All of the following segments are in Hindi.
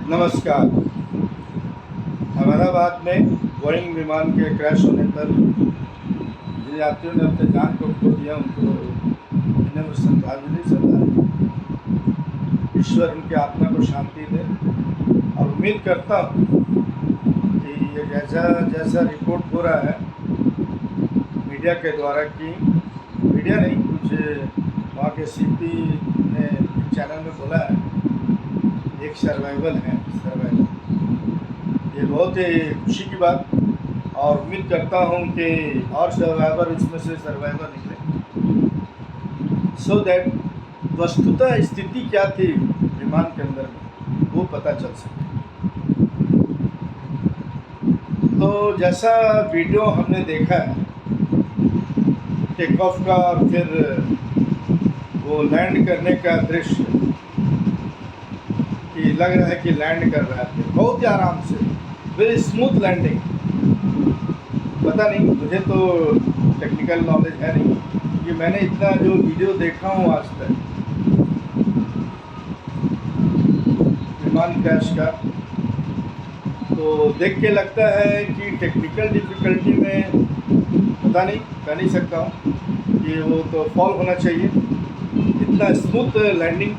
नमस्कार। अहमदाबाद में बोइंग विमान के क्रैश होने पर जिन यात्रियों ने अपने जान को खो दिया उनको इन्हें श्रद्धांजलि ईश्वर उनकी आत्मा को शांति दे। और उम्मीद करता हूँ कि ये जैसा रिपोर्ट हो रहा है मीडिया के द्वारा कि मीडिया नहीं, कुछ वहाँ के सीपी ने चैनल में बोला है एक सर्वाइवल है। ये बहुत ही खुशी की बात, और उम्मीद करता हूँ कि और सर्वाइवर इसमें से सर्वाइवर निकले, सो दैट वस्तुतः स्थिति क्या थी विमान के अंदर में वो पता चल सके। तो जैसा वीडियो हमने देखा है टेक ऑफ का और फिर वो लैंड करने का दृश्य, कि लग रहा है कि लैंड कर रहा है बहुत ही आराम से, वेरी स्मूथ लैंडिंग। पता नहीं, मुझे तो टेक्निकल नॉलेज है नहीं कि मैंने इतना जो वीडियो देखा हूँ आज तक विमान क्रैश का, तो देख के लगता है कि टेक्निकल डिफ़िकल्टी में पता नहीं, कह नहीं सकता हूँ कि वो तो फॉल होना चाहिए। इतना स्मूथ लैंडिंग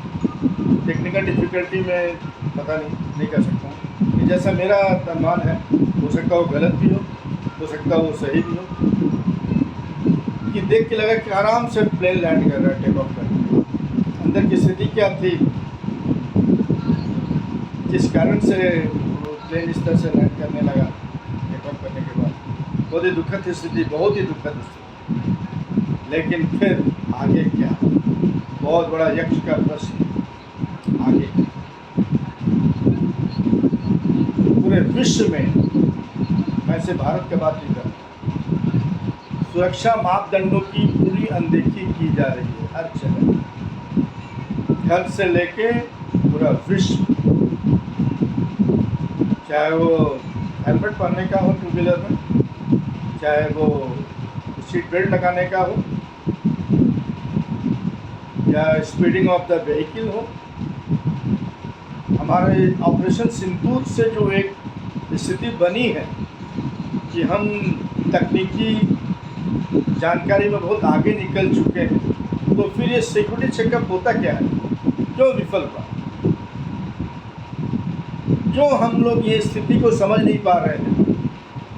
टेक्निकल डिफ़िकल्टी में पता नहीं कर सकता हूँ। कि जैसा मेरा अनुमान है, हो सकता है वो गलत भी हो सकता है वो सही भी हो, कि देख के लगा कि आराम से प्लेन लैंड कर रहा है, टेक ऑफ कर रहा है। अंदर की स्थिति क्या थी, जिस कारण से प्लेन इस तरह से लैंड करने लगा टेक ऑफ करने के बाद, बहुत ही दुखद स्थिति, बहुत ही दुखद स्थिति। लेकिन फिर आगे क्या, बहुत बड़ा यक्ष का प्रश्न आगे। पूरे विश्व में, मैं से भारत के बात नहीं कर रहा, सुरक्षा मापदंडों की पूरी अनदेखी की जा रही है हर जगह, घर से लेके पूरा विश्व। चाहे वो हेलमेट पहनने का हो टू व्हीलर में, चाहे वो सीट बेल्ट लगाने का हो, या स्पीडिंग ऑफ द व्हीकल हो। हमारे ऑपरेशन सिंदूर से जो एक स्थिति बनी है कि हम तकनीकी जानकारी में बहुत आगे निकल चुके हैं, तो फिर ये सिक्योरिटी चेकअप होता क्या है, क्यों विफल हुआ, जो हम लोग ये स्थिति को समझ नहीं पा रहे हैं,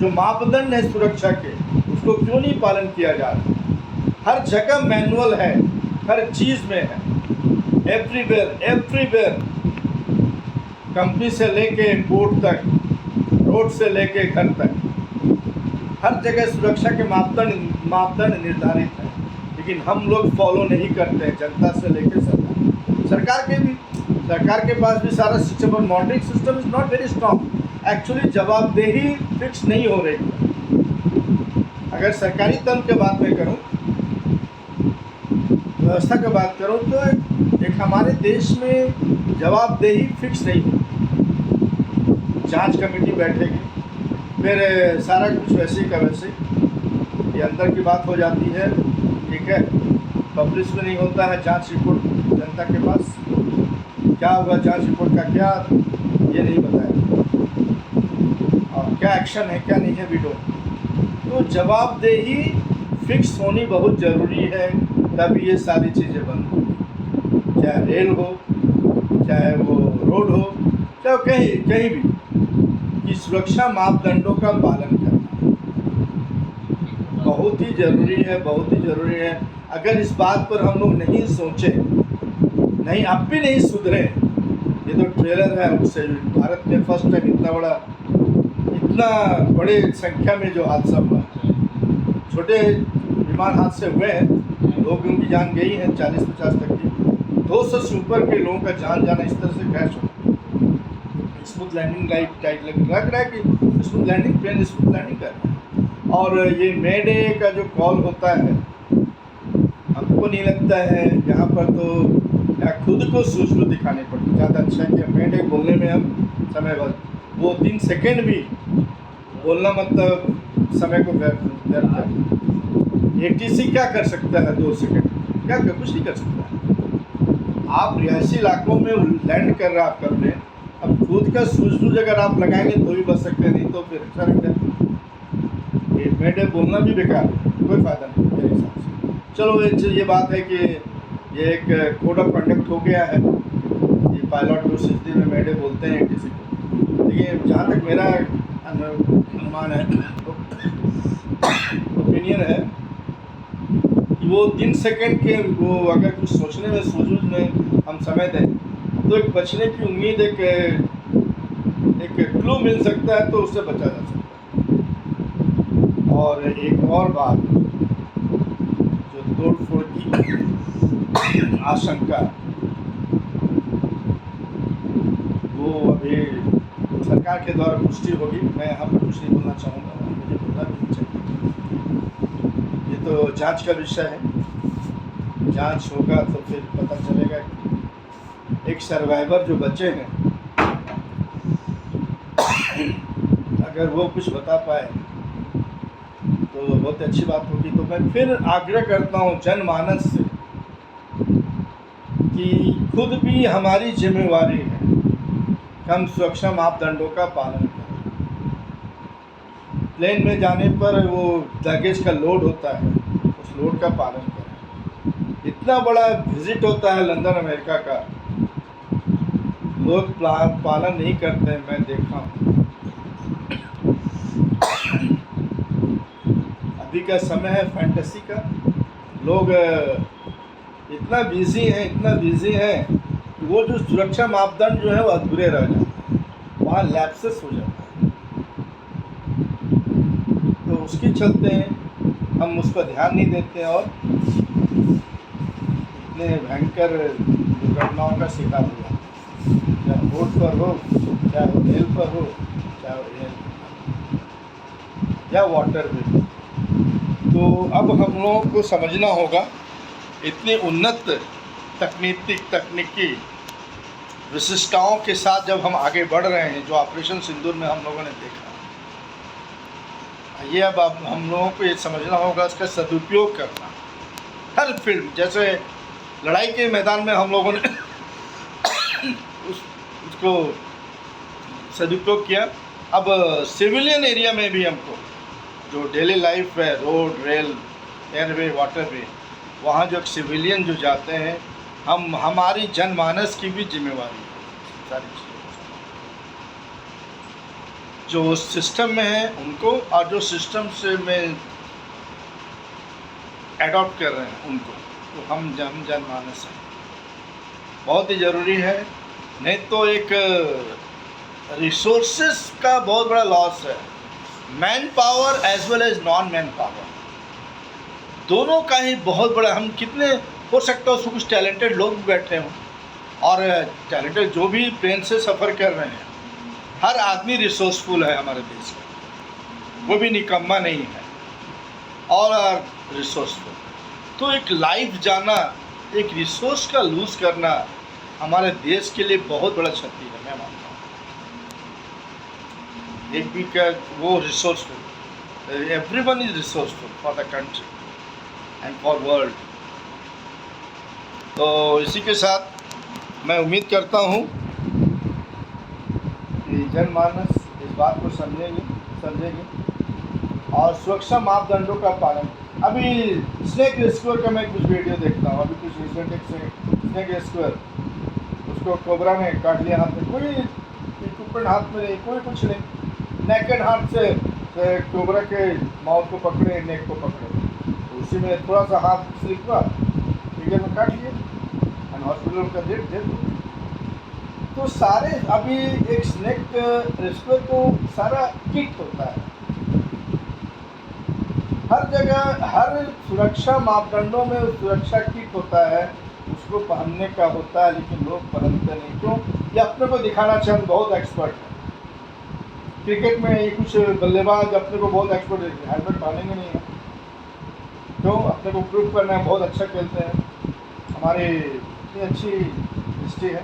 जो मापदंड है सुरक्षा के उसको क्यों नहीं पालन किया जा रहा। हर जगह मैनुअल है, हर चीज़ में है, एवरीवेयर, कंपनी से लेके बोर्ड तक, रोड से लेके घर तक, हर जगह सुरक्षा के मापदंड निर्धारित है। लेकिन हम लोग फॉलो नहीं करते हैं, जनता से लेके सरकार के पास भी सारा सिस्टम और monitoring system is not very strong. Actually जवाबदेही फिक्स नहीं हो रही है। अगर सरकारी तंत्र की बात मैं करूँ, व्यवस्था की बात करूँ, तो एक हमारे देश में जवाबदेही फिक्स नहीं है। जांच कमेटी बैठेगी, फिर सारा कुछ वैसे का वैसे, ये अंदर की बात हो जाती है, ठीक है, पब्लिश में नहीं होता है जांच रिपोर्ट जनता के पास। क्या हुआ जांच रिपोर्ट का, क्या ये नहीं बताया, और क्या एक्शन है क्या नहीं है, वीडियो। तो जवाबदेही फिक्स होनी बहुत ज़रूरी है, तभी ये सारी चीज़ें बंद होंगी। चाहे रेल हो, चाहे वो रोड हो, चाहे कहीं भी, कि सुरक्षा मापदंडों का पालन करना बहुत ही ज़रूरी है। अगर इस बात पर हम लोग नहीं सोचे, नहीं अब भी नहीं सुधरे, ये तो ट्रेलर है उससे भारत में फर्स्ट टाइम इतना बड़े संख्या में जो हादसा हुआ, छोटे विमान हादसे हुए हैं, लोगों की जान गई है 40-50 तक की, 200 से ऊपर के लोगों का जान जाना इस तरह से क्रैश होना। स्मूथ लैंडिंग टाइट लग रहा है कि smooth landing, plane smooth landing कर रहा है। और ये मेडे का जो कॉल होता है, हमको नहीं लगता है यहाँ पर तो या खुद को सूझबूझ दिखानी पड़ती, ज़्यादा अच्छा है कि मेडे बोलने में हम समय बस वो 3 सेकेंड भी बोलना, मतलब समय को व्यर्थ करना। एटीसी क्या कर सकता है 2 सेकेंड, क्या कुछ नहीं कर सकता है। आप रिहायशी इलाकों में लैंड कर रहा आपका प्लेन, अब खुद का सूझबूझ अगर आप लगाएंगे तो भी बच सकते हैं, नहीं तो फिर सरेंडर। ये मेडे बोलना भी बेकार है, कोई फ़ायदा नहीं मेरे हिसाब से। चलो ये बात है कि ये एक कोड ऑफ कंडक्ट हो गया है, ये पायलट को सिद्धि में मेडे बोलते हैं किसी को। देखिए जहाँ तक मेरा अनुमान है, ओपिनियन है कि वो 3 सेकंड के वो अगर कुछ सोचने में सूझबूझ में हम समय दें तो एक बचने की उम्मीद, एक क्लू मिल सकता है, तो उससे बचा जा सकता है। और एक और बात जो तोड़ फोड़ की आशंका, वो अभी सरकार के द्वारा पुष्टि होगी। मैं यहाँ पर कुछ नहीं बोलना चाहूँगा, मुझे बोलना भी नहीं चाहिए। ये तो जांच का विषय है, जांच होगा तो फिर पता चलेगा कि एक सर्वाइवर जो बचे हैं अगर वो कुछ बता पाए तो बहुत अच्छी बात होगी। तो मैं फिर आग्रह करता हूँ जनमानस से कि खुद भी हमारी जिम्मेवारी है कि हम सुरक्षा मापदंडों का पालन करें। प्लेन में जाने पर वो लगेज का लोड होता है, उस लोड का पालन करें। इतना बड़ा विजिट होता है लंदन अमेरिका का, लोग पालन नहीं करते हैं, मैं देखा हूँ। अभी का समय है फैंटेसी का, लोग इतना बिजी हैं कि वो जो सुरक्षा मापदंड जो है वो अधूरे रह जाते हैं, वहाँ लैप्सेस हो जाता है। तो उसके चलते हम उस पर ध्यान नहीं देते और इतने भयंकर दुर्घटनाओं का शिकार हो जाते हैं, चाहे रोड पर हो, चाहे वो रेल पर हो, चाहे वो रेल या वाटर में। तो अब हम लोगों को समझना होगा, इतनी उन्नत तकनीकी विशिष्टताओं के साथ जब हम आगे बढ़ रहे हैं, जो ऑपरेशन सिंदूर में हम लोगों ने देखा, ये अब हम लोगों को ये समझना होगा इसका सदुपयोग करना। हर फील्ड, जैसे लड़ाई के मैदान में हम लोगों ने उसको सदुपयोग किया, अब सिविलियन एरिया में भी हमको जो डेली लाइफ है, रोड, रेल, एयरवे, वाटरवे, वहाँ जो सिविलियन जो जाते हैं, हमारी जनमानस की भी जिम्मेवारी है सारी चीज़ें, जो सिस्टम में है उनको और जो सिस्टम से में एडॉप्ट कर रहे हैं उनको, तो हम जनमानस हैं, बहुत ही ज़रूरी है। नहीं तो एक रिसोर्सेस का बहुत बड़ा लॉस है, manpower as well as non manpower, दोनों का ही बहुत बड़ा। हम कितने हो सकता है उसमें कुछ टैलेंटेड लोग भी बैठे हों, और टैलेंटेड जो भी प्लेन से सफ़र कर रहे हैं, हर आदमी रिसोर्सफुल है हमारे देश का, वो भी निकम्मा नहीं है और रिसोर्सफुल। तो एक लाइफ जाना, एक रिसोर्स का लूज़ करना हमारे देश के लिए बहुत बड़ा क्षति है, मैं मानता हूँ। एक भी का वो resourceful, everyone is resourceful for the country and for world. तो इसी के साथ मैं उम्मीद करता हूँ कि जनमानस इस बात को समझेगी और सुरक्षा मापदंडों का पालन। अभी स्नेक रेस्क्यूअर का मैं कुछ वीडियो देखता हूँ, अभी कुछ रिसेंट एक स्नेक रेस्क्यूअर, उसको कोबरा ने काट लिया हाथ में, कोई इक्विपमेंट हाथ में नहीं, कोई कुछ नहीं, नेकेड हाथ से कोबरा के माउथ को पकड़े, नेक को पकड़े, तो उसी में थोड़ा सा हाथ स्लिप हुआ, फिगर में काट लिए एंड हॉस्पिटल का डेट दे दो। तो सारे अभी एक स्नेक रेस्क्यूअर को सारा किट होता है, हर जगह हर सुरक्षा मापदंडों में सुरक्षा किट होता है, उसको पहनने का होता है, लेकिन लोग पहनते नहीं। क्यों? ये अपने को दिखाना चाहिए बहुत एक्सपर्ट है। क्रिकेट में ये कुछ बल्लेबाज अपने को बहुत एक्सपर्ट है, हेलमेट पहनेंगे नहीं है, तो अपने को प्रूव करना है बहुत अच्छा खेलते हैं, हमारी इतनी अच्छी हिस्ट्री है।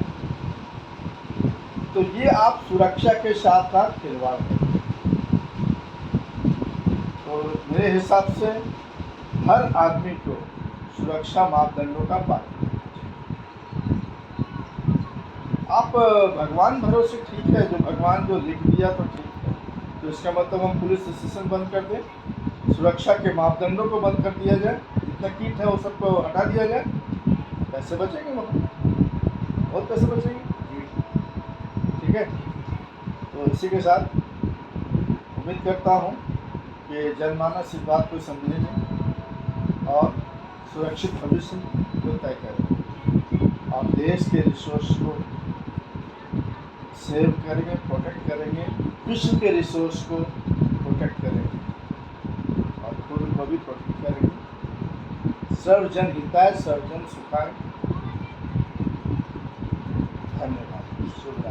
तो ये आप सुरक्षा के साथ साथ खिलवाड़ करें। तो मेरे हिसाब से हर आदमी को सुरक्षा मापदंडों का पालन करना चाहिए। आप भगवान भरोसे ठीक है, जो भगवान जो लिख दिया तो ठीक है। तो इसका मतलब हम पुलिस स्टेशन बंद कर दें, सुरक्षा के मापदंडों को बंद कर दिया जाए, जितना कीट है वो सबको हटा दिया जाए, पैसे बचेंगे वहाँ, बहुत पैसे बचेंगे। ठीक है, तो इसी के साथ उम्मीद करता हूँ कि जनमानस इस बात को समझेंगे और सुरक्षित भविष्य को तय करेंगे और देश के रिसोर्स को सेव करेंगे, प्रोटेक्ट करेंगे, विश्व के रिसोर्स को प्रोटेक्ट करेंगे और खुद को भी प्रोटेक्ट करेंगे। सर्वजन हिताय सर्वजन सुखाय। धन्यवाद। शुभ रात्रि।